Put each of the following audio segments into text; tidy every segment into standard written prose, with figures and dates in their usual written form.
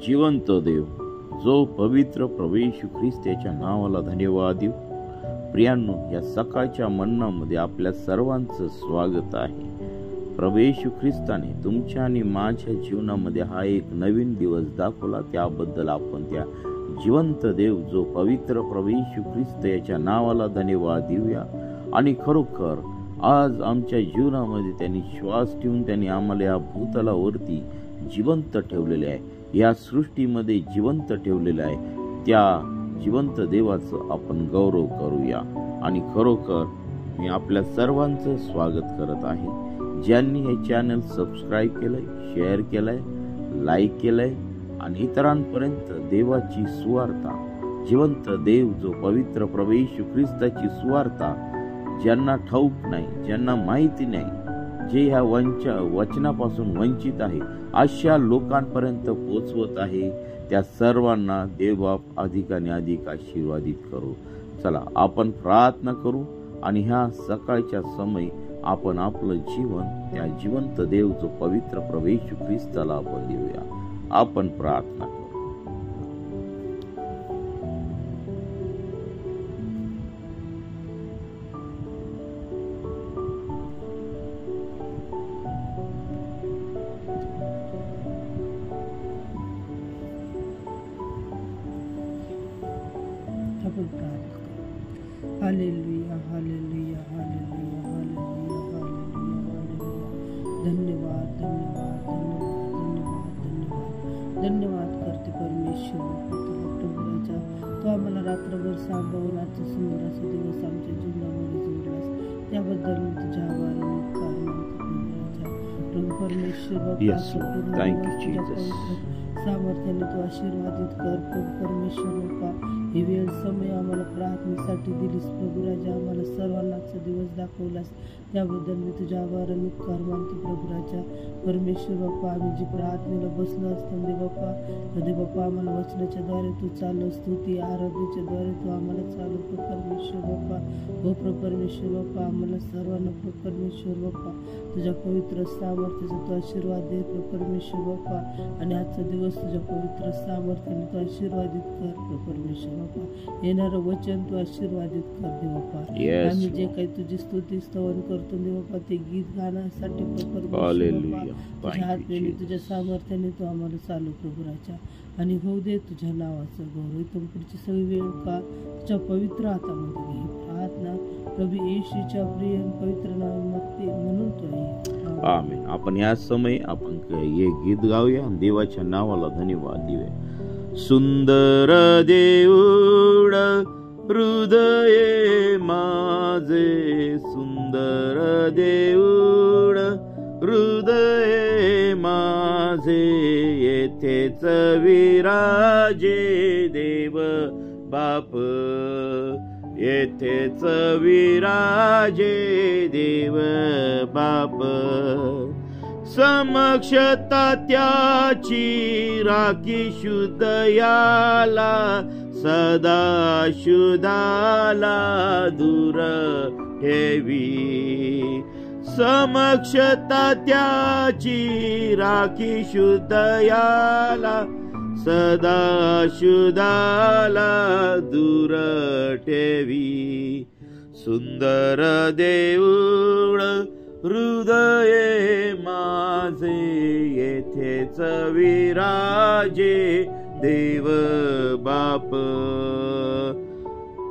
जिवंत देव, जो पवित्र प्रभू येशू ख्रिस्त याच्या नावाला धन्यवाद देऊ. प्रियांनो, या सकाळच्या मन्नामध्ये आपल्या सर्वांचं स्वागत आहे. प्रभू येशू ख्रिस्ताने तुमच्या आणि माझ्या जीवनामध्ये हा एक नवीन दिवस दाखवला, त्याबद्दल आपण त्या जिवंत देव, जो पवित्र प्रभू येशू ख्रिस्त याच्या नावाला धन्यवाद देऊया. आणि खरोखर आज आमच्या जीवनामध्ये त्यांनी श्वास ठेवून त्यांनी आम्हाला या भूतलावरती जिवंत ठेवलेले आहे, या सृष्टीमध्ये जिवंत ठेवलेलं आहे. त्या जिवंत देवाचं आपण गौरव करूया. आणि खरोखर मी आपल्या सर्वांचं स्वागत करत आहे, ज्यांनी हे चॅनल सबस्क्राईब केलंय, शेअर केलंय, लाईक केलंय आणि इतरांपर्यंत देवाची सुवार्ता, जिवंत देव जो पवित्र प्रभू येशू ख्रिस्ताची सुवार्ता ज्यांना ठाऊक नाही, ज्यांना माहिती नाही, जे ह्या वचनापासून वंचित आहे, अशा लोकांपर्यंत पोचवत आहे. त्या सर्वांना देवबाप अधिकाने अधिक आशीर्वादित करू. चला आपण प्रार्थना करू आणि ह्या सकाळच्या समय आपण आपलं जीवन त्या जिवंत देव जो पवित्र प्रभू येशू ख्रिस्ताला आपण देऊया. आपण प्रार्थना करू. Hallelujah, hallelujah, hallelujah, hallelujah, hallelujah. धन्यवाद, धन्यवाद, धन्यवाद, धन्यवाद, धन्यवाद करते परमेश्वर. प्रभू राजा, तो आम्हाला रात्रभर सांभाळून आजचा सुंदर असा दिवस आमच्या जीवनामध्ये जोडलास, त्याबद्दल मी तुझ्या आभार प्रभू परमेश्वर. सामर्थ्याने तू आशीर्वादित कर प्रभू परमेश्वर. बाप्पा, ही वेळ समय आम्हाला प्रार्थनेसाठी दिलीस प्रभू राजा, आम्हाला सर्वांनाचा दिवस दाखवलास, त्याबद्दल मी तुझ्या आभार आणि उपकार मानते प्रभू राजा. परमेश्वर बाप्पा, आम्ही जी प्रार्थनेला बसलो असतो दे बाप्पा, आम्हाला वचनाच्या द्वारे तू चालवस, स्तुती आराधनेच्या द्वारे तू आम्हाला चालवतो परमेश्वर बाप्पा. हो प्रभू परमेश्वर बाप्पा, आम्हाला सर्वांना प्रभू परमेश्वर बाप्पा तुझ्या पवित्र सामर्थ्याचा तू आशीर्वाद दे प्रभू परमेश्वर बाप्पा. आणि आजचा दिवस तुझ्या पवित्र सामर्थ्याने तू आशीर्वादित कर प्रभू परमेश्वर बाप्पा. येणारं वचन तू आशीर्वादित कर दे बाप्पा. आम्ही जे काही तुझी स्तुती स्तवन करतो दे बाप्पा, ते गीत गाण्यासाठी तुझ्या हाताने तुझ्या सामर्थ्याने तू आम्हाला चालू प्रभू राजा. आणि होऊ दे तुझ्या नावाचं गौरव. इथून पुढची सगळी वेळ का तुझ्या पवित्र हातामध्ये घे. प्रार्थना प्रभू येशूच्या प्रिय पवित्र नावामध्ये म्हणून तो आहे. आमेन. आपण या समय आपण हे गीत गाऊया, देवाच्या नावाला धन्यवाद देऊया. सुंदर देऊळ हृदय माझे, सुंदर देऊळ हृदय माझे, येथेच विराजे देव बाप, येथेच विराजे देव बाप. समक्षता त्याची राखी शुद्ध याला, सदा शुद्धाला दूर ठेवी. समक्षता त्याची राखी शुद्ध याला, सदा शुद्धाला दूर ठेवी. सुंदर देऊळ हृदय माझे, येथेच विराजे देव बाप.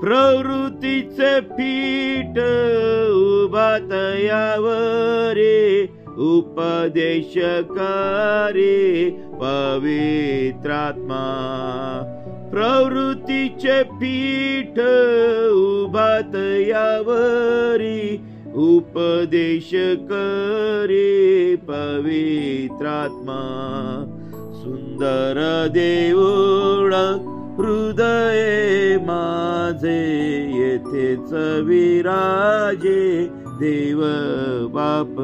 प्रवृत्तीचे पीठ उभा तयावरे, उपदेश करे पवित्रात्मा. प्रवृत्तीचे पीठ उभा तयावरी, उपदेश करे पवित्रात्मा. सुंदर देऊळ हृदय माझे, येथेच विराजे देव बाप.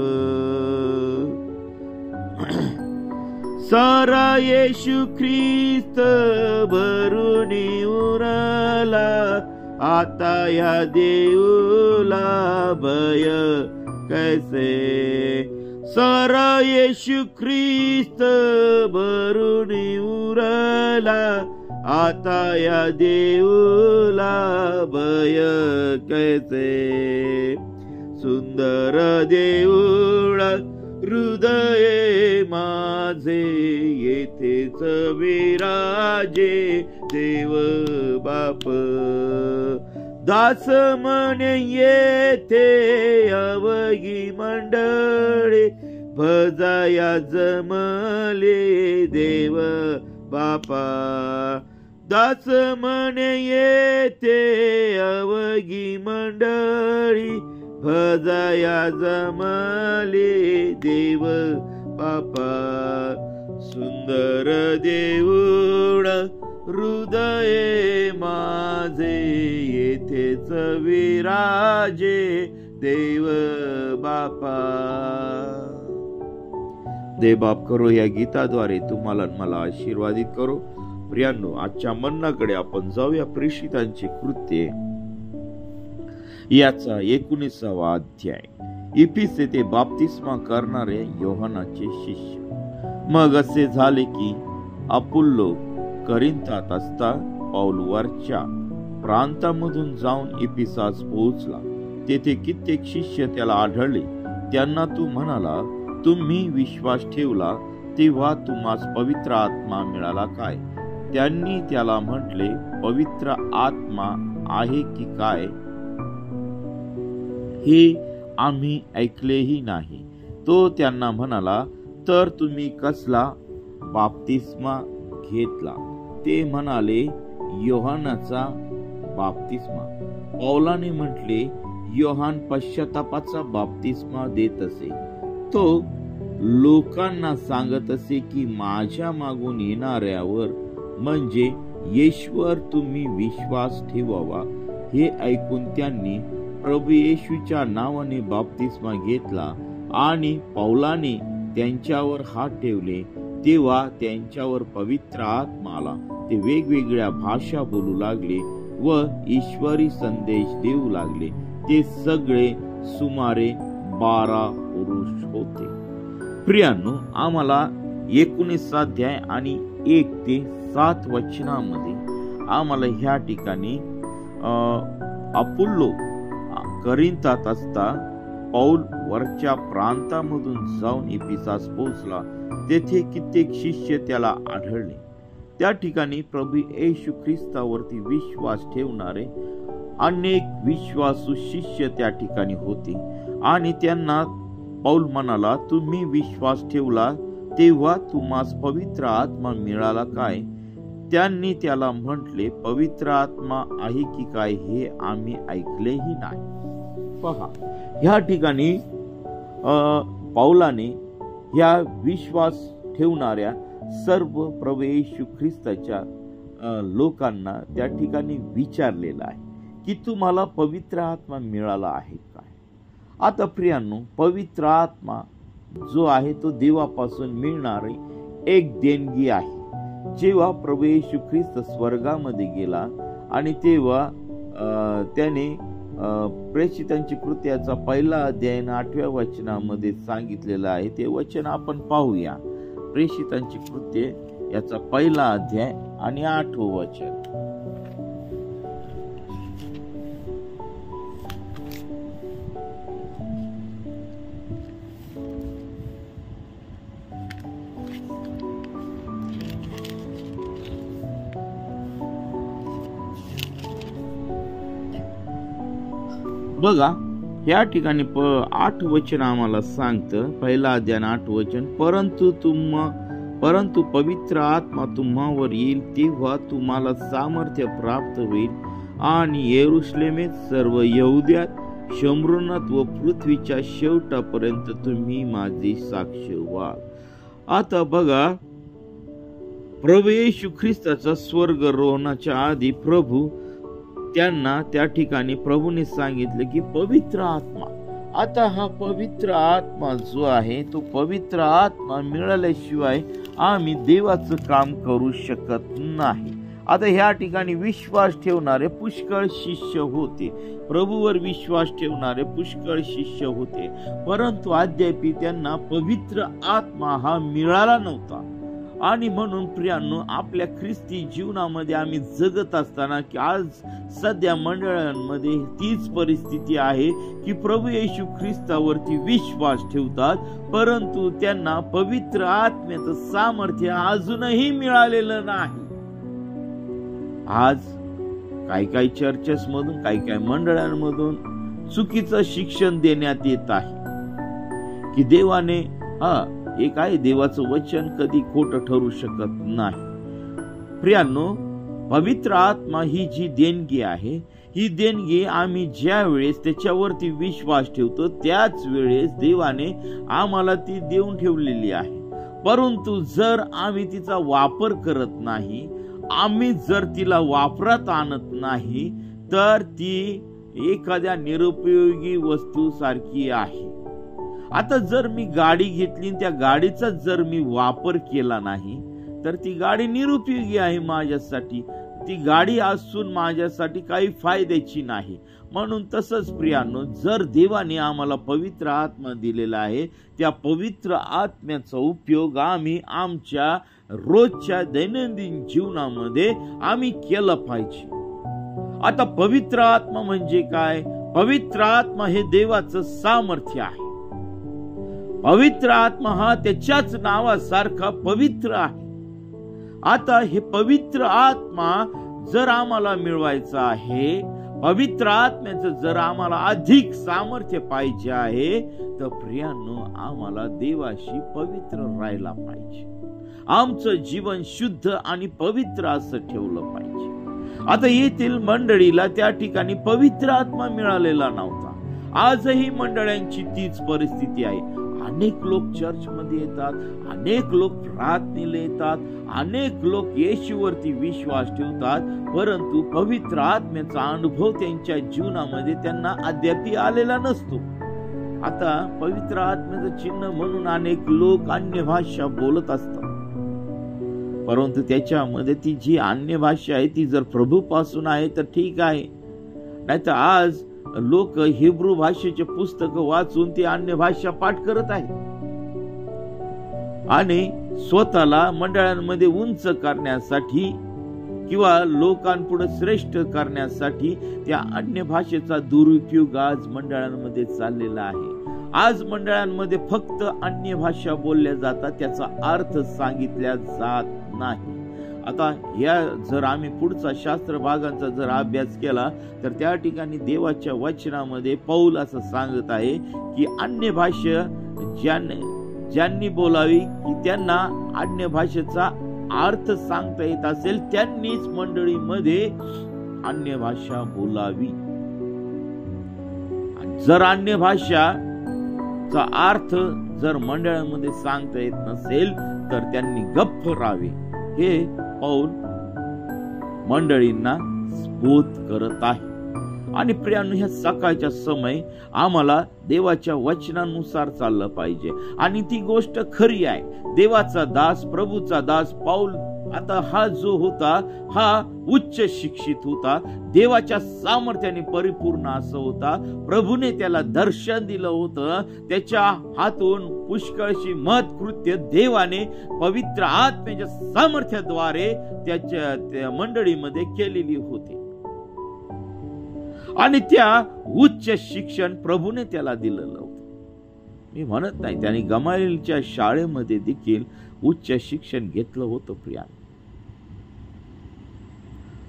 सारा येशू ख्रिस्त भरून उरला, आता या देऊला भय कैसे. सारा येशू ख्रिस्त भरून उरला, आता या देऊला भय कैसे. सुंदर देऊळ हृदय माझे, येथेच विराजे देव बाप. दास म्हणे येथे अवघी मंडळी, भजाया जमले देव बापा. दास म्हणे येथे अवघी मंडळी, भजाया जमले देव बापा. सुंदर देऊळ हृदय माझे, येथेच विराजे देव बापा. देव बाप करो या गीताद्वारे तुम्हाला मला आशीर्वादित करो. प्रियांनो, आजच्या मन्नाकडे आपण जाऊया. प्रेषितांची कृत्ये याचा 19वा अध्याय. इफिस येथे बाप्तिस्मा करणारे योहानाचे शिष्य. मग असे झाले की अपुल्लो करिंथात असता पौल वरच्या प्रांतामधून जाऊन इफिसास पोहोचला. तेथे कित्येक शिष्य त्याला आढळले. त्यांना तो म्हणाला, तुम्ही विश्वास ठेवला तेव्हा तुम्हास पवित्र आत्मा मिळाला काय? त्यांनी त्याला म्हटले, पवित्र आत्मा आहे की काय हे आम्ही ऐकलेही नाही. तो त्यांना म्हणाला, तर तुम्ही कसला बाप्तिस्मा घेतला? ते म्हणाले, योहानाचा बाप्तिस्मा. पौलाने म्हटले, योहान पश्चातापाचा बाप्तिस्मा देत असे. तो लोकांना सांगत असे की माझ्या मागून येणाऱ्यावर म्हणजे येशूवर तुम्ही विश्वास ठेवावा. हे ऐकून त्यांनी प्रभू येशूच्या नावाने बाप्तिस्मा घेतला. आणि पौलाने त्यांच्यावर हात ठेवले तेव्हा त्यांच्यावर पवित्र आत्मा आला. ते वेगवेगळ्या भाषा बोलू लागले व ईश्वरी संदेश देऊ लागले. ते सगळे सुमारे 12 पुरुष होते. प्रियांनो, आम्हाला 19 अध्याय आणि 1 ते 7 वचनामध्ये आम्हाला ह्या ठिकाणी अपुल्लो करिंथात असता पौल वरच्या प्रांतामधून जाऊन इफिसास पोहोचला. तेथे कित्येक शिष्य त्याला आढळले. त्या ठिकाणी प्रभू येशू ख्रिस्तावरती विश्वास ठेवणारे अनेक विश्वासू शिष्य त्या ठिकाणी होते. आणि त्यांना पौल म्हणाला, तुम्ही विश्वास ठेवला तेव्हा तुम्हास पवित्र आत्मा मिळाला काय? त्यांनी त्याला म्हटले, पवित्र आत्मा आहे की काय हे आम्ही ऐकलेही नाही. पहा, ह्या ठिकाणी पौलाने ह्या विश्वास ठेवणाऱ्या सर्व प्रभू येशू ख्रिस्ताच्या लोकांना त्या ठिकाणी विचारलेलं आहे की तुम्हाला पवित्र आत्मा मिळाला आहे काय? आता प्रियांनो, पवित्र आत्मा जो आहे तो देवापासून मिळणारी एक देणगी आहे. जेव्हा प्रभू येशू ख्रिस्त स्वर्गामध्ये गेला आणि तेव्हा त्याने प्रेषितांची कृत्याचा 1 अध्याय 8व्या वचनामध्ये सांगितलेलं आहे. ते वचन आपण पाहूया. प्रेषितांची कृत्ये याचा 1 अध्याय आणि 8वं वचन. बघा, या ठिकाणी 8 वचन आम्हाला सांगतं. 1 अध्याय 8 वचन. परंतु पवित्र आत्मा तुम्हावर येईल तेव्हा तुम्हाला सामर्थ्य प्राप्त होईल आणि यरूशलेमेत सर्व यहुद्यात, शमरूनात व पृथ्वीच्या शेवटापर्यंत तुम्ही माझी साक्ष व्हाल. आता बघा, प्रभू येशू ख्रिस्ताचा स्वर्गारोहणाच्या आधी प्रभू त्यांना त्या ठिकाणी प्रभूने सांगितले की पवित्र आत्मा. आता हा पवित्र आत्मा जो आहे तो पवित्र आत्मा मिळाल्याशिवाय आम्ही देवाचं काम करू शकत नाही. आता ह्या ठिकाणी विश्वास ठेवणारे पुष्कळ शिष्य होते, प्रभूवर विश्वास ठेवणारे पुष्कळ शिष्य होते, परंतु अद्याप त्यांना पवित्र आत्मा हा मिळाला नव्हता. आणि म्हणून प्रियांनो, आपल्या ख्रिस्ती जीवनामध्ये आम्ही जगत असताना की आज सध्या मंडळांमध्ये तीच परिस्थिती आहे की प्रभू येशू ख्रिस्तावरती विश्वास ठेवतात, परंतु त्यांना पवित्र आत्म्याचं सामर्थ्य अजूनही मिळालेलं नाही. आज काही चर्चेस मधून काही मंडळांमधून चुकीचं शिक्षण देण्यात येत आहे की देवाने हे काय, देवाचं वचन कधी खोटं ठरू शकत नाही. प्रियांनो, पवित्र आत्मा ही जी देणगी आहे, ही देणगी आम्ही ज्या वेळेस त्याच्यावरती विश्वास ठेवतो त्याच वेळेस देवाने आम्हाला ती देऊन ठेवलेली आहे. परंतु जर आम्ही तिचा वापर करत नाही, आम्ही जर तिला वापरात आणत नाही, तर ती एखाद्या निरुपयोगी वस्तू सारखी आहे. आता जर मी गाडी घेतली, त्या गाडीचा जर मी वापर केला नाही, तर ती गाडी निरुपयोगी आहे माझ्यासाठी. ती गाडी असून माझ्यासाठी काही फायद्याची नाही. म्हणून तसंच प्रियांनो, जर देवाने आम्हाला पवित्र आत्मा दिलेला आहे, त्या पवित्र आत्म्याचा उपयोग आम्ही आमच्या रोजच्या दैनंदिन जीवनामध्ये आम्ही केलं पाहिजे. आता पवित्र आत्मा म्हणजे काय? पवित्र आत्मा हे देवाचं सामर्थ्य आहे. पवित्र आत्मा हा त्याच्याच नावासारखा पवित्र आहे. आता हे पवित्र आत्मा जर आम्हाला मिळवायचा आहे, पवित्र आत्म्याचं जर आम्हाला अधिक सामर्थ्य पाहिजे आहे, तर प्रियांनो, आम्हाला देवाशी पवित्र राहायला पाहिजे. आमचं जीवन शुद्ध आणि पवित्र असं ठेवलं पाहिजे. आता येथील मंडळीला त्या ठिकाणी पवित्र आत्मा मिळालेला नव्हता. आजही मंडळांची तीच परिस्थिती आहे. अनेक लोक चर्च मध्ये येतात, अनेक लोक प्रार्थनेला येतात, अनेक लोक येशूवरती विश्वास ठेवतात, परंतु पवित्र आत्म्याचा अनुभव त्यांच्या जीवनामध्ये त्यांना अद्याप आलेला नसतो. आता पवित्र आत्म्याचं चिन्ह म्हणून अनेक लोक अन्य भाषा बोलत असतात, परंतु त्याच्यामध्ये ती जी अन्य भाषा आहे ती जर प्रभूपासून आहे तर ठीक आहे, नाहीतर आज लोक हिब्रू भाषेचे पुस्तक वाचून ती अन्य भाषा पाठ करत आहेत आणि स्वतःला मंडळांमध्ये उंच करण्यासाठी किंवा लोकांपुढे श्रेष्ठ करण्यासाठी त्या अन्य भाषेचा दुरुपयोग आज मंडळांमध्ये चाललेला आहे. आज मंडळांमध्ये फक्त अन्य भाषा बोलल्या जातात, त्याचा अर्थ सांगितल्या जात नाही. आता या जर आम्ही पुढचा शास्त्र भागांचा जर अभ्यास केला तर त्या ठिकाणी देवाच्या वचनामध्ये पौल असं सांगत आहे की अन्य भाषा ज्यांनी बोलावी की त्यांना अन्य भाषेचा अर्थ सांगता येत असेल त्यांनीच मंडळीमध्ये अन्य भाषा बोलावी. जर अन्य भाषाचा अर्थ जर मंडळामध्ये सांगता येत नसेल तर त्यांनी गप्प राहावे, हे पौल मंडळींना बोध करत आहे. आणि प्रियांनो, ह्या सकाळच्या समय आम्हाला देवाच्या वचनानुसार चाललं पाहिजे. आणि ती गोष्ट खरी आहे. देवाचा दास, प्रभूचा दास पौल, आता हा जो होता हा उच्च शिक्षित होता, देवाच्या सामर्थ्याने परिपूर्ण असं होता. प्रभूने त्याला दर्शन दिलं होतं, त्याच्या हातून पुष्कळशी महत्कृत्य देवाने पवित्र आत्म्याच्या सामर्थ्याद्वारे त्याच्या मंडळीमध्ये केलेली होती. आणि त्या उच्च शिक्षण प्रभूने त्याला दिलेलं होतं. मी म्हणत नाही त्याने गमालीएलच्या शाळेमध्ये देखील उच्च शिक्षण घेतलं होतं. प्रिया,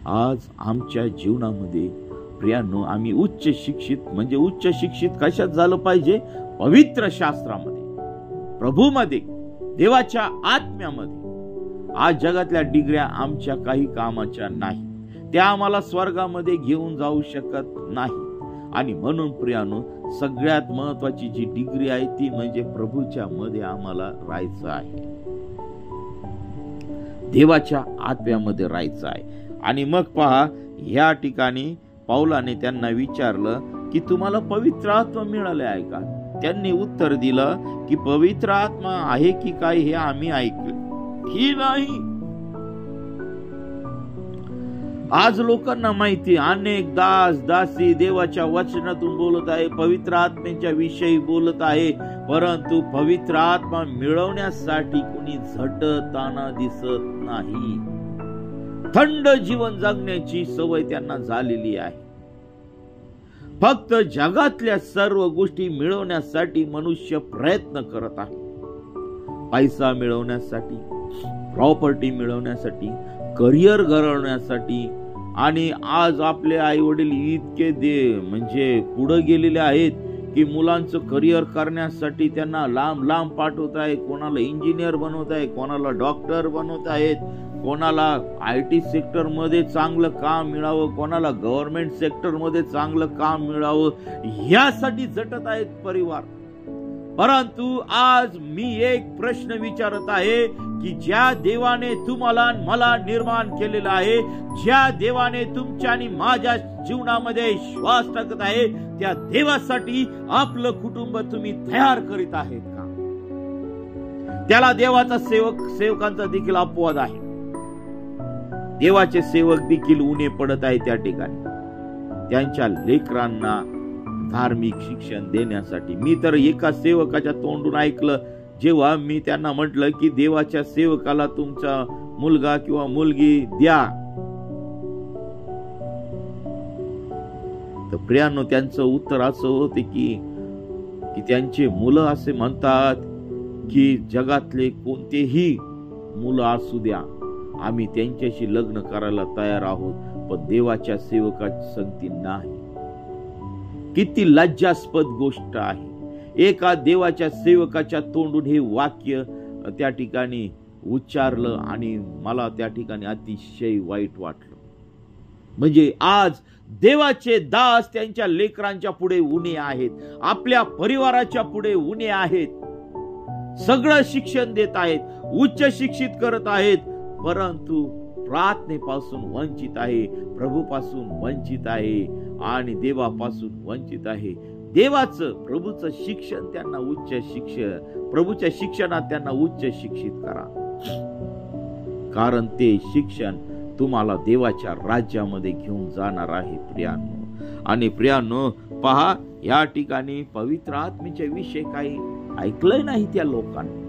आज आमच्या जीवनामध्ये प्रियांनो आम्ही उच्च शिक्षित म्हणजे उच्च शिक्षित कशात झालं पाहिजे? पवित्र शास्त्रामध्ये, प्रभूमध्ये, देवाच्या आत्म्यामध्ये. आज जगातल्या डिग्र्या आमच्या काही कामाच्या नाही, त्या आम्हाला स्वर्गामध्ये घेऊन जाऊ शकत नाही. आणि म्हणून प्रियानो, सगळ्यात महत्वाची जी डिग्री आहे ती म्हणजे प्रभूच्या मध्ये आम्हाला राहायचं आहे, देवाच्या आत्म्यामध्ये राहायचं आहे. आणि मग पहा, या ठिकाणी पौलाने त्यांना विचारलं की तुम्हाला पवित्र आत्मा मिळाले आहे का? त्यांनी उत्तर दिलं की पवित्र आत्मा आहे की काय हे आम्ही ऐकले की नाही. आज लोकांना माहिती, अनेक दास दासी देवाच्या वचनातून बोलत आहे, पवित्र आत्म्याच्या विषयी बोलत आहे, परंतु पवित्र आत्मा मिळवण्यासाठी कुणी झटताना दिसत नाही. थंड जीवन जगण्याची सवय त्यांना झालेली आहे. फक्त जगातल्या सर्व गोष्टी मिळवण्यासाठी मनुष्य प्रयत्न करत आहे. पैसा मिळवण्यासाठी, प्रॉपर्टी मिळवण्यासाठी, करिअर घडवण्यासाठी. आणि आज आपले आई वडील इतके म्हणजे पुढे गेलेले आहेत की मुलांचं करिअर करण्यासाठी त्यांना लांब लांब पाठवत आहे. कोणाला इंजिनियर बनवत आहे, कोणाला डॉक्टर बनवत आहेत, कोणाला IT सेक्टर मध्ये चांगलं काम मिळावं, कोणाला गव्हर्नमेंट सेक्टर मध्ये चांगलं काम मिळावं, यासाठी झटत आहेत परिवार. परंतु आज मी एक प्रश्न विचारत आहे की ज्या देवाने तुम्हाला मला निर्माण केलेला आहे, ज्या देवाने तुमच्या आणि माझ्या जीवनामध्ये श्वास टाकत आहे, त्या देवासाठी आपलं कुटुंब तुम्ही तयार करीत आहेत का? त्याला देवाचा सेवकांचा देखील अपवाद आहे. देवाचे सेवक देखील उन्हे पडत आहे त्या ठिकाणी त्यांच्या लेकरांना धार्मिक शिक्षण देण्यासाठी. मी तर एका सेवकाच्या तोंडून ऐकलं, जेव्हा मी त्यांना म्हटलं की देवाच्या सेवकाला तुमचा मुलगा किंवा मुलगी द्या, तर प्रियांनो त्यांचं उत्तर असं होते की त्यांचे मुलं असे म्हणतात की जगातले कोणतेही मुलं असू द्या, आम्ही त्यांच्याशी लग्न करायला तयार आहोत, पण देवाच्या सेवकाची संगती नाही. किती लज्जास्पद गोष्ट आहे. एका देवाच्या सेवकाच्या तोंडून हे वाक्य त्या ठिकाणी उच्चारलं आणि मला त्या ठिकाणी अतिशय वाईट वाटलं. म्हणजे आज देवाचे दास त्यांच्या लेकरांच्या पुढे उणे आहेत, आपल्या परिवाराच्या पुढे उणे आहेत. सगळं शिक्षण देत आहेत, उच्च शिक्षित करत आहेत, परंतु प्रार्थनेपासून वंचित आहे, प्रभूपासून वंचित आहे आणि देवापासून वंचित आहे. देवाचं प्रभूचं शिक्षण त्यांना प्रभूच्या शिक्षणात त्यांना उच्च शिक्षित करा, कारण ते शिक्षण तुम्हाला देवाच्या राज्यामध्ये घेऊन जाणार आहे प्रियांनो. आणि प्रियांनो पहा, या ठिकाणी पवित्र आत्म्याच्या विषय काही ऐकलंय नाही त्या लोकांनी.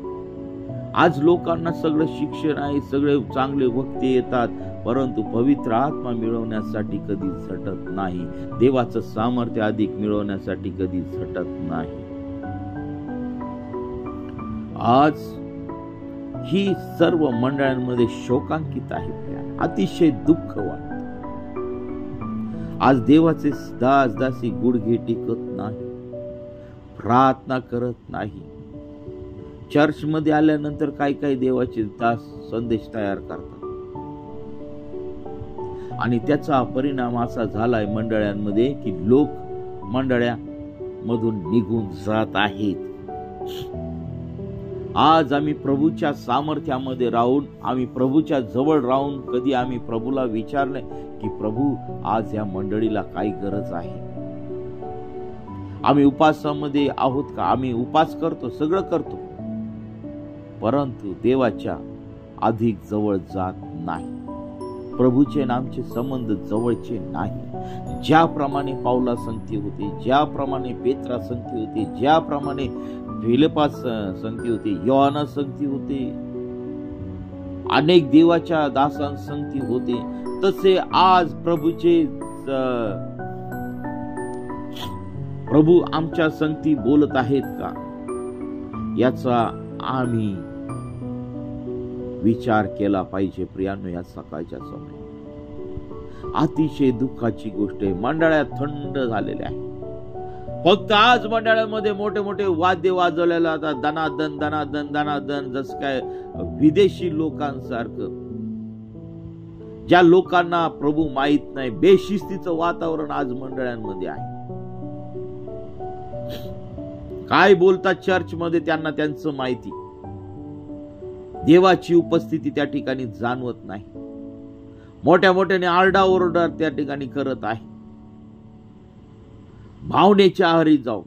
आज लोकांना सगळं शिक्षण आहे, सगळे चांगले वक्ते येतात, परंतु पवित्र आत्मा मिळवण्यासाठी कधी झटत नाही, देवाचं सामर्थ्य अधिक मिळवण्यासाठी कधी झटत नाही. आज ही सर्व मंडळांमध्ये शोकांकित आहे, अतिशय दुःख वाटत. आज देवाचे दास दासी गुडघे टेकत नाही, प्रार्थना करत नाही. चर्च मध्ये आल्यानंतर काही देवाचे दास संदेश तयार करतात आणि त्याचा परिणाम असा झालाय मंडळांमध्ये की लोक मंडळ्या मधून निघून जात आहेत. आज आम्ही प्रभूच्या सामर्थ्यामध्ये राहून, आम्ही प्रभूच्या जवळ राहून कधी आम्ही प्रभूला विचारले की प्रभू आज या मंडळीला काय गरज आहे? आम्ही उपासामध्ये आहोत का? आम्ही उपास करतो, सगळं करतो, परंतु देवाच्या अधिक जवळ जात नाही. प्रभूचे नामचे संबंध जवळचे नाही. ज्याप्रमाणे पाऊला संगती होते, ज्याप्रमाणे पेत्रा संगती होते, ज्याप्रमाणे फिलिपास संगती होते, योहाना संगती होते, अनेक देवाच्या दासां संगती होते, तसे आज प्रभू आमच्या संगती बोलत आहेत का? याचा आम्ही विचार केला पाहिजे प्रियांनो. या सकाळच्या समय अतिशय दुःखाची गोष्ट आहे, मंडळात थंड झालेल्या आहे. फक्त आज मंडळामध्ये मोठे मोठे वाद्य वाजवलेला आता दनादन दनादन दनादन, जसं काय विदेशी लोकांसारखं. ज्या लोकांना प्रभू माहित नाही, बेशिस्तीचं वातावरण आज मंडळांमध्ये आहे. काय बोलतात चर्च मध्ये त्यांना त्यांचं माहिती, देवाची उपस्थिती त्या ठिकाणी जाणवत नाही. मोठ्या मोठ्याने आरडाओरडा त्या ठिकाणी करत आहे, भावनेच्या आहारी जाऊन.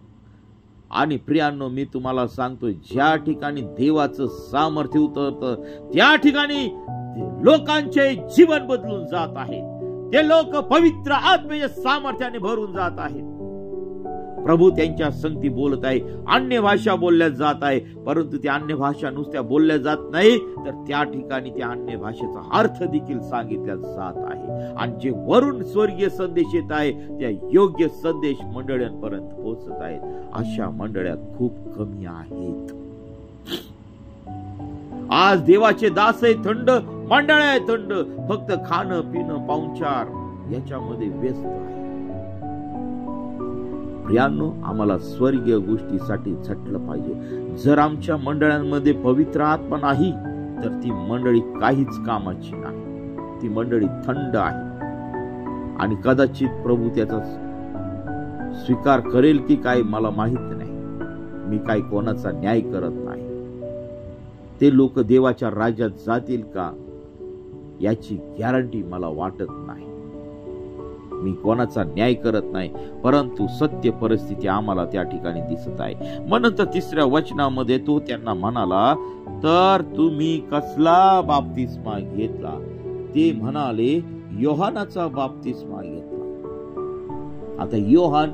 आणि प्रियांनो मी तुम्हाला सांगतोय, ज्या ठिकाणी देवाचं सामर्थ्य उतरतं त्या ठिकाणी लोकांचे जीवन बदलून जात आहे. ते लोक पवित्र आत्म्याच्या सामर्थ्याने भरून जात आहेत. प्रभू त्यांच्या संगती बोलत आहे. अन्य भाषा बोलल्या जात आहे, परंतु त्या अन्य भाषा नुसत्या बोलल्या जात नाही, तर त्या ठिकाणी त्या अन्य भाषेचा अर्थ देखील सांगितला जात आहे. आणि जे वरून स्वर्गीय संदेश येत आहे, त्या योग्य संदेश मंडळांपर्यंत पोहोचत आहेत. अशा मंडळ्या खूप कमी आहेत. आज देवाचे दास आहे थंड, मंडळ आहे थंड, फक्त खाणं पिणं पाहुणचार याच्यामध्ये व्यस्त आहे. प्रियांनो, आम्हाला स्वर्गीय गोष्टीसाठी झटलं पाहिजे. जर आमच्या मंडळांमध्ये पवित्र आत्मा नाही, तर ती मंडळी काहीच कामाची नाही. ती मंडळी थंड आहे. आणि कदाचित प्रभू त्याचा स्वीकार करेल की काय मला माहित नाही. मी काही कोणाचा न्याय करत नाही. ते लोक देवाच्या राज्यात जातील का याची गॅरंटी मला वाटत नाही. मी कोणाचा न्याय करत नाही, परंतु सत्य परिस्थिती आम्हाला त्या ठिकाणी दिसत आहे. म्हणून तर 3ऱ्या वचनामध्ये तो त्यांना म्हणाला, तर तुम्ही कसला बाप्तिस्मा घेतला? ते म्हणाले, योहानाचा बाप्तिस्मा घेतला. आता योहान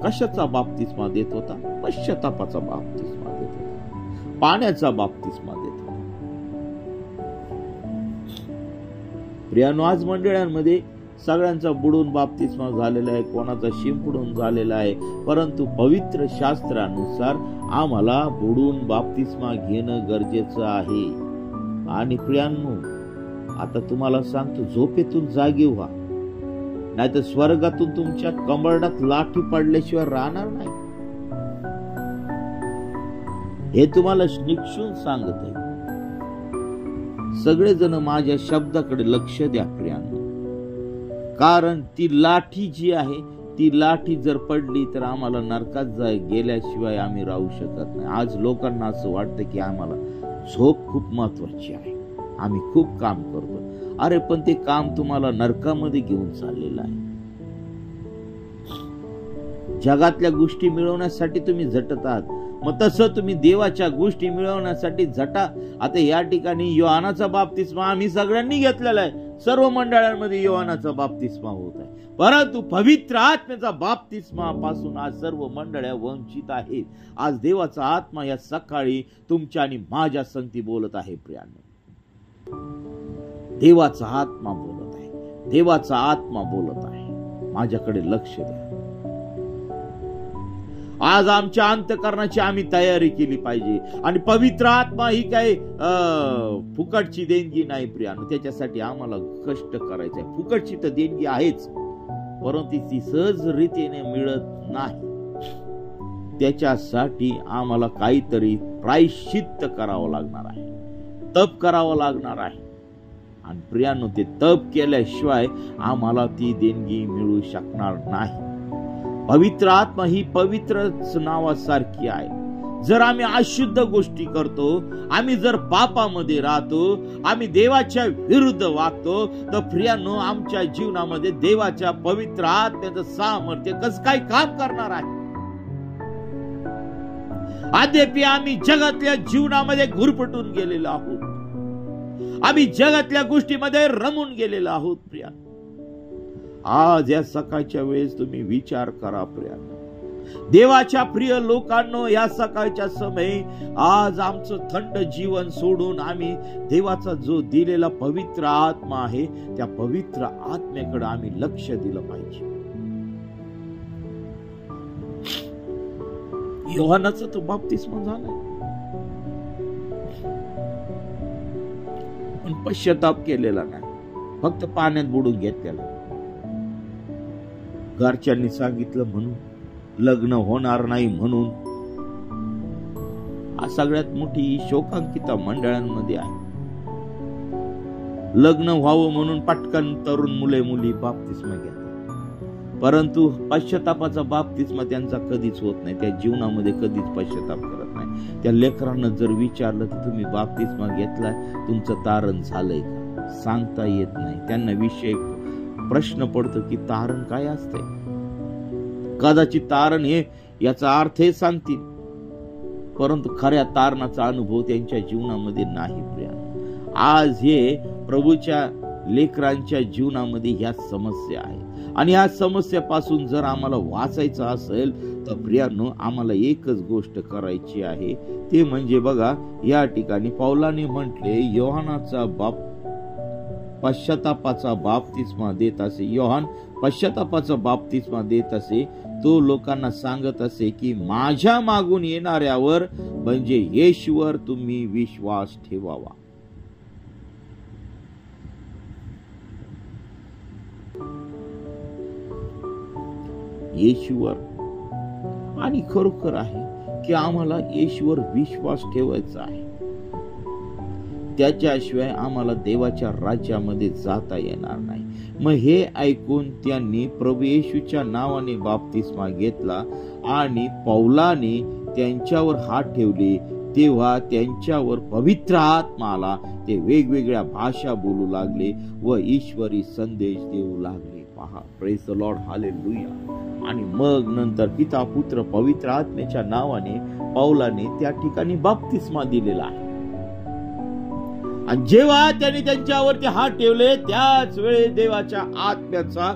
कशाचा बाप्तिस्मा देत होता? पश्चातापाचा बाप्तिस्मा देत होता, पाण्याचा बाप्तिस्मा देत होता. प्रियानो, आज मंडळांमध्ये सगळ्यांचा बुडून बाप्तिस्मा झालेला आहे, कोणाचा शिंपडून झालेला आहे, परंतु पवित्र शास्त्रानुसार आम्हाला बुडून बाप्तिस्मा घेणं गरजेचं आहे. आणि प्रियांनो, आता तुम्हाला सांगतो, झोपेतून जागे व्हा, नाहीतर स्वर्गातून तुमच्या कंबरडात लाठी पडल्याशिवाय राहणार नाही. हे तुम्हाला निक्षून सांगत आहे. सगळेजण माझ्या शब्दाकडे लक्ष द्या प्रियांनो, कारण ती लाठी जी आहे, ती लाठी जर पडली तर आम्हाला नरकात गेल्याशिवाय आम्ही राहू शकत नाही. आज लोकांना असं वाटतं की आम्हाला झोप खूप महत्वाची आहे, आम्ही खूप काम करतो. अरे पण ते काम तुम्हाला नरकामध्ये घेऊन चाललेलं आहे. जगातल्या गोष्टी मिळवण्यासाठी तुम्ही झटत आहात, मग तसं तुम्ही देवाच्या गोष्टी मिळवण्यासाठी झटा. आता या ठिकाणी योहानाचा बाप्तिस्मा आम्ही सगळ्यांनी घेतलेला आहे. सर्व मंडळांमध्ये योहानाचा बाप्तिस्मा होत आहे, परंतु पवित्र आत्म्याचा बाप्तिस्मा पासून आज सर्व मंडळ्या वंचित आहेत. आज देवाचा आत्मा या सकाळी तुमच्या आणि माझ्या संगती बोलत आहे. प्रियांनो, देवाचा आत्मा बोलत आहे, देवाचा आत्मा बोलत आहे. माझ्याकडे लक्ष द्या. आज आमच्या अंतःकरणाची आम्ही तयारी केली पाहिजे. आणि पवित्र आत्मा ही काही फुकटची देणगी नाही प्रियांनो, त्याच्यासाठी आम्हाला कष्ट करायचे आहे. फुकटची तर देणगी आहेच, परंतु ती सहज रीतीने मिळत नाही. त्याच्यासाठी आम्हाला काहीतरी प्रायश्चित्त करावं लागणार आहे, तप करावं लागणार आहे. आणि प्रियांनो, ते तप केल्याशिवाय आम्हाला ती देणगी मिळू शकणार नाही. पवित्र आत्मा ही पवित्रच नावासारखी आहे. जर आम्ही अशुद्ध गोष्टी करतो, आम्ही जर पापामध्ये राहतो, आम्ही देवाच्या विरुद्ध वागतो, तर प्रियांनो, आमच्या जीवनामध्ये देवाच्या पवित्र आत्म्याचं सामर्थ्य कसं काय काम करणार आहे? अद्याप आम्ही जगातल्या जीवनामध्ये गुरफटून गेलेलो आहोत. आम्ही जगातल्या गोष्टीमध्ये रमून गेलेलो आहोत. प्रियांनो, आज या सकाळच्या वेळेस तुम्ही विचार करा. प्रियांनो, देवाच्या प्रिय लोकांनो, या सकाळच्या समयी आज आमचं थंड जीवन सोडून आम्ही देवाचा जो दिलेला पवित्र आत्मा आहे, त्या पवित्र आत्म्याकडे आम्ही लक्ष दिलं पाहिजे. योहानाचा तो बाप्तिस्मा झाला, पण पश्चाताप केलेला नाही, फक्त पाण्यात बुडून घेतलेला. घरच्यांनी सांगितलं म्हणून, लग्न होणार नाही म्हणून. हा सगळ्यात मोठी शोकांकिता मंडळांमध्ये आहे. लग्न व्हावं म्हणून पटकन तरुण मुले मुली बाप्तिस्मा घेतात, परंतु पश्चातापाचा बाप्तिस्मा त्यांचा कधीच होत नाही. त्या जीवनामध्ये कधीच पश्चाताप करत नाही. त्या लेकरांना जर विचारलं की तुम्ही बाप्तिस्मा घेतलाय, तुमचं तारण झालंय का, सांगता येत नाही. त्यांना विषय प्रश्न पडतो की तारण काय असते. कदाचित तारण हे याचा अर्थ हे सांगतील, परंतु खऱ्या तारणाचा अनुभव त्यांच्या जीवनामध्ये नाही. प्रिया, आज हे प्रभूच्या लेकरांच्या जीवनामध्ये ह्या समस्या आहेत आणि ह्या समस्यापासून जर आम्हाला वाचायचं असेल तर प्रियांनो, आम्हाला एकच गोष्ट करायची आहे, ते म्हणजे बघा, या ठिकाणी पौलाने म्हटले, योहानाचा पश्चातापाचा बाप्तिस्मा देत असे. योहान पश्चातापाचा बाप्तिस्मा देत असे. तो लोकांना सांगत असे की माझ्या मागून येणाऱ्यावर म्हणजे येशूवर तुम्ही विश्वास ठेवावा. येशूवर. आणि खरोखर आहे की आम्हाला येशूवर विश्वास ठेवायचा आहे. त्याच्याशिवाय आम्हाला देवाच्या राज्यामध्ये जाता येणार नाही. मग हे ऐकून त्यांनी प्रभू येशूच्या नावाने बाप्तिस्मा घेतला आणि पौलाने त्यांच्यावर हात ठेवले तेव्हा त्यांच्यावर पवित्र आत्मा आला. ते वेगवेगळ्या भाषा बोलू लागले व ईश्वरी संदेश देऊ लागले. पहा, प्रेज द लॉर्ड, हालेलुया. आणि मग नंतर पिता पुत्र पवित्र आत्म्याच्या नावाने पौलाने त्या ठिकाणी बाप्तिस्मा दिलेला आहे. आणि जेव्हा त्यांनी त्यांच्यावरती हात ठेवले त्याच वेळी देवाच्या आत्म्याचा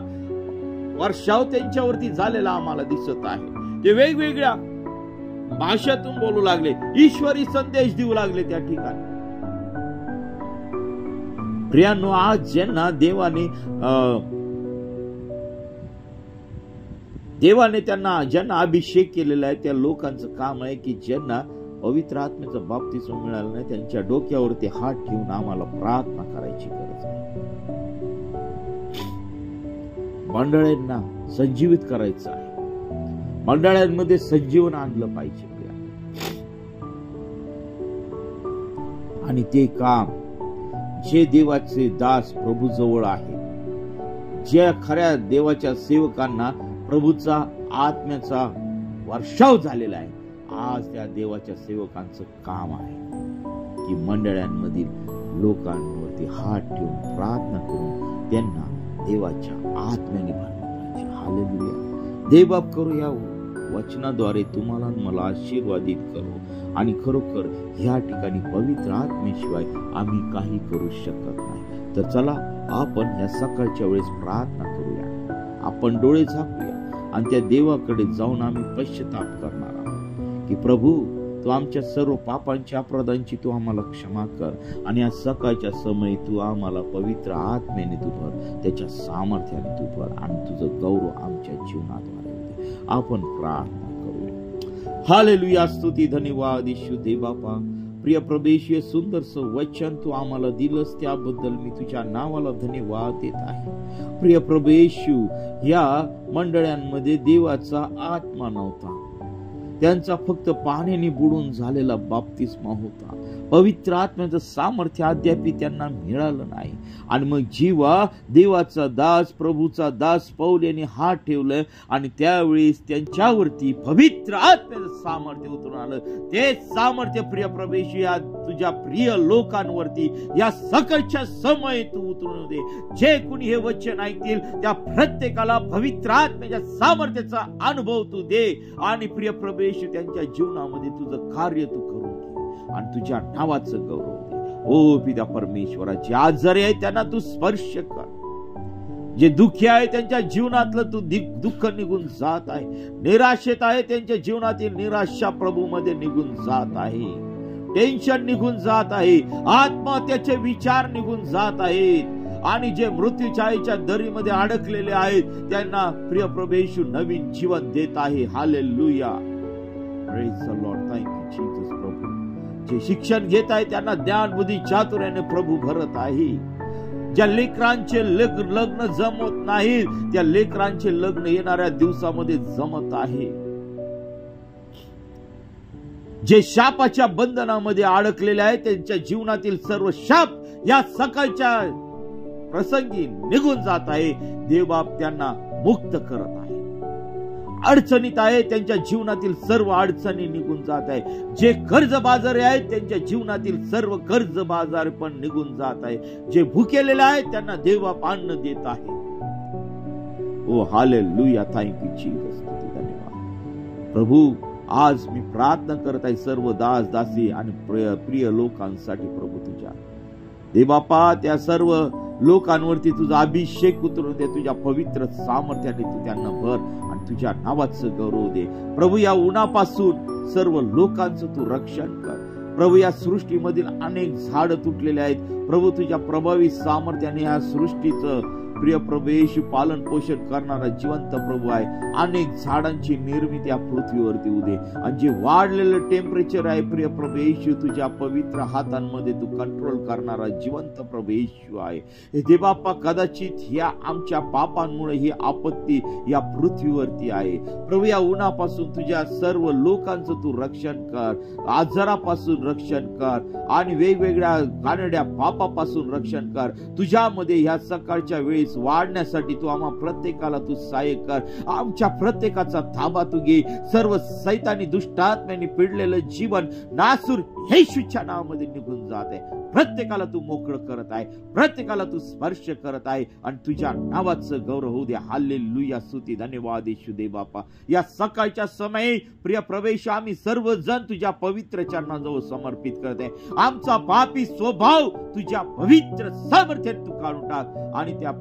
वर्षाव त्यांच्यावरती झालेला आम्हाला दिसत आहे. ते वेगवेगळ्या भाषेतून बोलू लागले, ईश्वरी संदेश देऊ लागले त्या ठिकाणी. प्रियांनो, आज ज्यांना देवाने ज्यांना अभिषेक केलेला आहे त्या लोकांचं काम आहे की ज्यांना पवित्र आत्म्याचा बाप्तिस्मा मिळाला नाही त्यांच्या डोक्यावरती हात ठेवून आम्हाला प्रार्थना करायची गरज आहे. मंडळांना संजीवित करायचं आहे. मंडळांमध्ये संजीवन आणलं पाहिजे. आणि ते काम जे देवाचे दास प्रभू जवळ आहे, ज्या खऱ्या देवाच्या सेवकांना प्रभूचा आत्म्याचा वर्षाव झालेला आहे, आज त्या देवाच्या सेवकांचं काम आहे की मंडळांमधील लोकांवरती हात ठेवून प्रार्थना करून त्यांना देवाच्या आत्म्याने भरलं पाहिजे. हालेलुया. देवबाप करू या वचनाद्वारे तुम्हाला मला आशीर्वादित करू. आणि खरोखर ह्या ठिकाणी पवित्र आत्म्याशिवाय आम्ही काही करू शकत नाही. तर चला आपण ह्या सकाळच्या वेळेस प्रार्थना करूया. आपण डोळे झाकूया आणि त्या देवाकडे जाऊन आम्ही पश्चाताप करणार आहोत की प्रभू, तू आमच्या सर्व पापांची अपराधांची तू आम्हाला क्षमा कर आणि या सकाळच्या समयी तू आम्हाला पवित्र आत्म्याने तू भर, त्याच्या सामर्थ्याने तू भर आणि तुझं गौरव आमच्या जीवनात वाढवते. आपण प्रार्थना करूया. हालेलुया. स्तुती, धन्यवाद येशू देवबापा. प्रिय प्रभू, सुंदरसं वचन तू आम्हाला दिलंस त्याबद्दल मी तुझ्या नावाला धन्यवाद देत आहे. प्रिय प्रभू येशू, या मंडळांमध्ये देवाचा आत्मा नव्हता, त्यांचा फक्त पाण्याने बुडून झालेला बाप्तिस्मा होता. पवित्र आत्म्याचं सामर्थ्य अद्याप त्यांना मिळालं नाही. आणि मग जेव्हा देवाचा दास प्रभूचा दास पौल यांनी हात ठेवलं आणि त्यावेळेस त्यांच्यावरती पवित्र आत्म्याचं सामर्थ्य उतरून आलं. ते सामर्थ्य प्रिय प्रभू या तुझ्या प्रिय लोकांवरती या सकाळच्या समय तू उतरून दे. जे कुणी हे वचन ऐकतील त्या प्रत्येकाला पवित्र आत्म्याच्या सामर्थ्याचा अनुभव तू दे. आणि प्रिय प्रभू त्यांच्या जीवनामध्ये तुझं कार्य तू करून घे आणि तुझ्या नावाचं गौरव दे. ओ पिता परमेश्वरा, जे आजारी आहे त्यांना तू स्पर्श कर. जे दुःखी आहे त्यांच्या जीवनातलं तू दुःख निघून जात आहे. निराशेत आहे त्यांच्या जीवनातील निराशा प्रभू मध्ये निघून जात आहे. टेन्शन निघून जात आहे. आत्महत्याचे विचार निघून जात आहेत. आणि जे मृत्यूच्या आईच्या दरीमध्ये अडकलेले आहेत त्यांना प्रिय प्रभू येशू नवीन जीवन देत आहे. Hallelujah. Praise the Lord. Thank you Jesus. प्रभू, जे शिक्षण घेत आहे त्यांना ज्ञान बुद्धी चातुर्याने प्रभू भरत आहे. ज्या लेकरांचे लग्न जमत नाही त्या लेकरांचे लग्न येणाऱ्या दिवसामध्ये जमत आहे. जे शापाच्या बंधनामध्ये अडकलेले आहेत त्यांच्या जीवनातील सर्व शाप या सकाळच्या प्रसंगी निघून जात आहे. देवबाप त्यांना मुक्त करत आहे. अडचणीत आहे त्यांच्या जीवनातील सर्व अडचणी निघून जात आहे. जे कर्जबाजारी आहेत त्यांच्या जीवनातील सर्व कर्ज बाजार पण निघून जात आहे. जे भुकेलेले आहेत त्यांना देवबाप अन्न देत आहे. ओ हालेलुया. Thank you Jesus. धन्यवाद प्रभू. आज मी प्रार्थना करत आहे सर्व दास दासी आणि प्रिय लोकांसाठी प्रभू तुझ्या देवबापा, त्या सर्व लोकांवरती तुझा अभिषेक उतरून दे, तुझ्या पवित्र सामर्थ्याने तू त्यांना भर आणि तुझ्या नावाचं गौरव दे प्रभू. या उन्हापासून सर्व लोकांचं तू रक्षण कर प्रभू. या सृष्टीमधील अनेक झाड तुटलेले आहेत प्रभू, तुझ्या प्रभावी सामर्थ्याने या सृष्टीचं प्रिय प्रभू येशू पालन पोषण करणारा जिवंत प्रभू आहे. अनेक झाडांची निर्मिती या पृथ्वीवरती होऊ दे आणि जे वाढलेलं टेम्परेचर आहे प्रिय प्रभू येशू तुझ्या पवित्र हातांमध्ये तू कंट्रोल करणारा जिवंत प्रभू येशू आहे. हे बाप्पा, कदाचित या आमच्या पापांमुळे ही आपत्ती या पृथ्वीवरती आहे प्रभू. या उन्हापासून तुझ्या सर्व लोकांचं तू रक्षण कर, आजारापासून रक्षण कर आणि वेगवेगळ्या घाणेरड्या पापापासून रक्षण कर. तुझ्यामध्ये ह्या सकाळच्या वेळी वाढण्यासाठी तू आम्हा प्रत्येकाला तू सहाय्य कर. आमच्या प्रत्येकाचा ताबा तू घे. सर्व सैतानी दुष्टात्म्याने पिडलेलं जीवन नासूर येशूच्या नावामध्ये निघून जात आहे. प्रत्येकाला तू मोकळं करत आहे, प्रत्येकाला तू स्पर्श करत आहे आणि तुझ्या नावाचं गौरव होऊ दे. हालेलुया, स्तुती, धन्यवाद येशू दे बापा. या सकाळच्या समयी प्रिय प्रवेश आम्ही सर्वजण तुझ्या पवित्र चरणाजवळ समर्पित करत आहे. आमचा पापी स्वभाव तुझ्या पवित्र सामर्थ्याने तू काढून टाक आणि त्या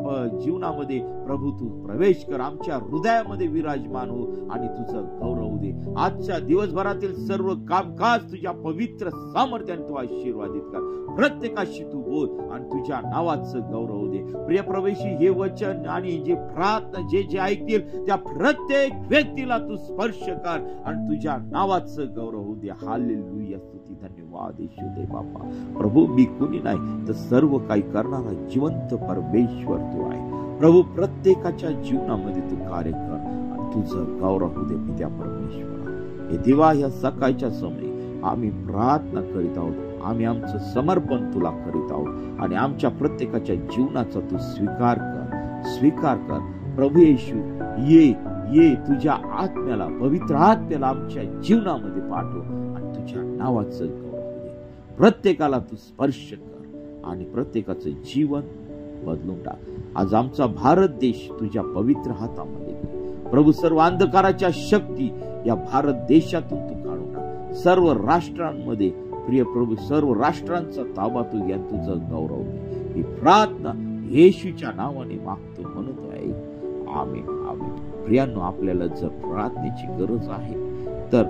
जीवनामध्ये प्रभू तू प्रवेश कर. आमच्या हृदयामध्ये विराजमान हो आणि तुझं गौरव दे. आजच्या दिवसभरातील सर्व कामकाज तुझ्या पवित्र सामर्थ्याने तू आशीर्वादित कर. प्रत्येकाशी तू बोल आणि तुझ्या नावाचं गौरव दे. प्रिय प्रवेशी, हे वचन आणि जे प्रार्थना जे ऐकतील त्या प्रत्येक व्यक्तीला तू स्पर्श कर आणि तुझ्या नावाचं गौरव होऊ दे. हालेलुया, स्तुती, धन्यवाद येशू दे बापा. प्रभू, मी कुणी नाही तर सर्व काही करणारा जिवंत परमेश्वर तू आहे प्रभू. प्रत्येकाच्या जीवनामध्ये तू कार्य कर आणि तुझं गौरव होऊ दे पित्या परमेश्वरा. हे देवा, या सकाळच्या समयी आम्ही प्रार्थना करीत आहोत. आम्ही आमचं समर्पण तुला करीत आहोत आणि आमच्या प्रत्येकाच्या जीवनाचा तू स्वीकार कर प्रभू येशू. ये तुझ्या आत्म्याला, पवित्र आत्म्याला आमच्या जीवनामध्ये पाठव आणि तुझ्या नावाचं गौरव दे. प्रत्येकाला तू स्पर्श कर आणि प्रत्येकाचं जीवन बदलून टाक. आज आमचा भारत देश तुझ्या पवित्र हातामध्ये घे प्रभू. सर्व अंधकाराच्या शक्ती या भारत देशातून तू काढून टाक. सर्व राष्ट्रांमध्ये प्रिय प्रभू, सर्व राष्ट्रांचा ताबा तू घ्या, तुझं गौरव दे. ही प्रार्थना येशूच्या नावाने मागतो म्हणत आहे. आमेन, आमेन. प्रियांनो, आपल्याला जर प्रार्थनेची गरज आहे तर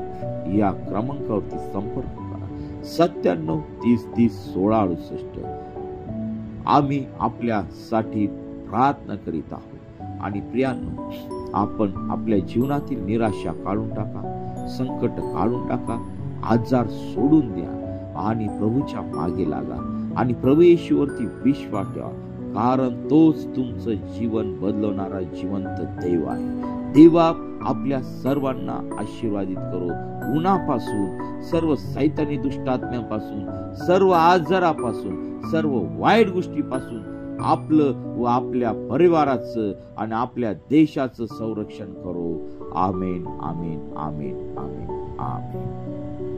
या क्रमांकावरती संपर्क करा. 97 30 30 16 68. आम्ही आपल्यासाठी प्रार्थना करीत आहोत. आणि प्रियांनो, आपण आपल्या जीवनातील निराशा काढून टाका, संकट काढून टाका, आजार सोडून द्या आणि प्रभूच्या मागे लागा आणि प्रभू येशूवरती विश्वास ठेवा, कारण तोच तुमचं जीवन बदलवणारा जिवंत देव आहे. देवा आपल्या सर्वांना आशीर्वादित करो. उन्हापासून, सर्व सैतानी दुष्टात्म्यापासून, सर्व आजारापासून, सर्व वाईट गोष्टीपासून आपलं व आपल्या परिवाराचं आणि आपल्या देशाचं संरक्षण करो. आमेन, आमेन, आमेन, आमेन, आमेन.